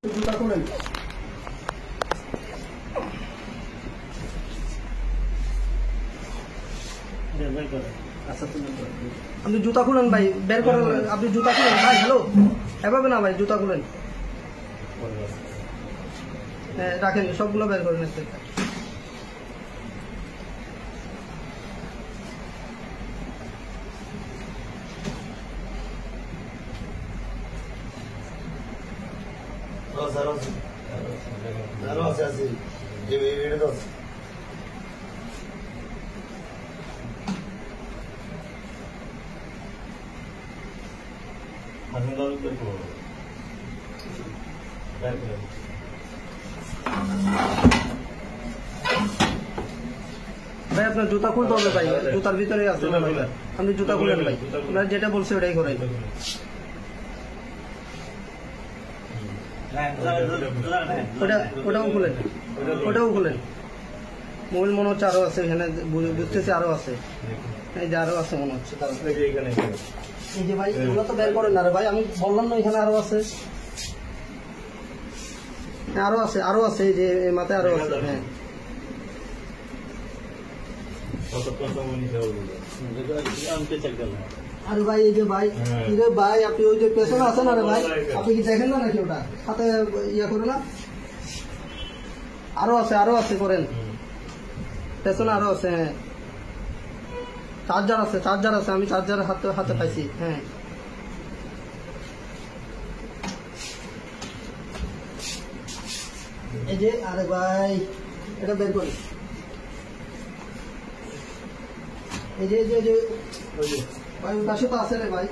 জুতা খুলেন। আপনি জুতা খুলেন ভাই, বের করেন। আপনি জুতা খুলেন ভাই। হ্যালো, এভাবে না ভাই, জুতা খুলেন। হ্যাঁ রাখেন, সবগুলো বের করেন। ভাই আপনার জুতা খুলতে হবে ভাই, জুতার ভিতরে আছে ভাই। আপনি জুতা খুলেন ভাই, আপনার যেটা বলছে ওটাই করেন। ওটাও খুলেন, ওটাও খুলেন। মোবাইল মনে হচ্ছে আরো আছে এখানে, বুঝতেছি আরো আছে। এই যে আরো আছে মনে হচ্ছে। এই যে ভাই এগুলো তো বের করেন না রে ভাই, আমি বললাম না এখানে আরো আছে। আরো আছে, আরো আছে, এই যে মাথায় আরো আছে। হ্যাঁ আরে ভাই এই যে ভাই, রে ভাই আপনি ওই যে পেছনে আছেন না রে ভাই, আপনি কি দেখেন না নাকি ওটা হাতে ইয়ে করে না? আরো আছে, আরো আছে করেন, পেছনে আরো আছে। হ্যাঁ চার্জার আছে, চার্জার আছে, আমি চার্জার হাতে হাতে পাইছি। হ্যাঁ এই যে, আরে ভাই এটা বের করি। এই যে যে যে ভাই ওর পাশে তো আছে রে ভাই।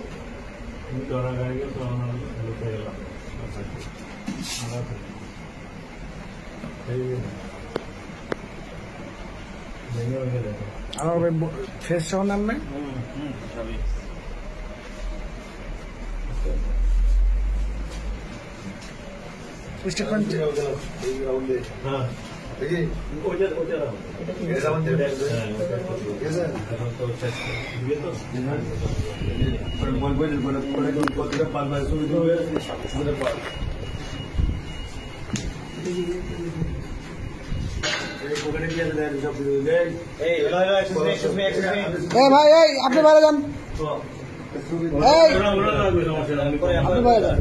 আমার ফেস সহ নাম নাই। ভাই এই আপনি বাইরে যান, আপনি বাইরে যান।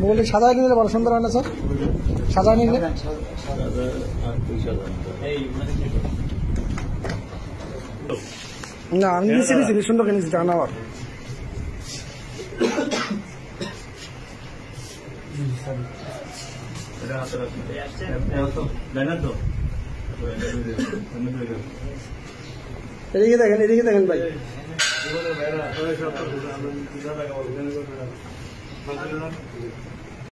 বলি সাজায় নিলে বড় সুন্দর হয় না স্যার? সাজায় নিলে না, আমি নিচ্ছি নিচ্ছি, সুন্দর কিনেছি টাকা আবার। এদিকে দেখেন, এদিকে দেখেন ভাই।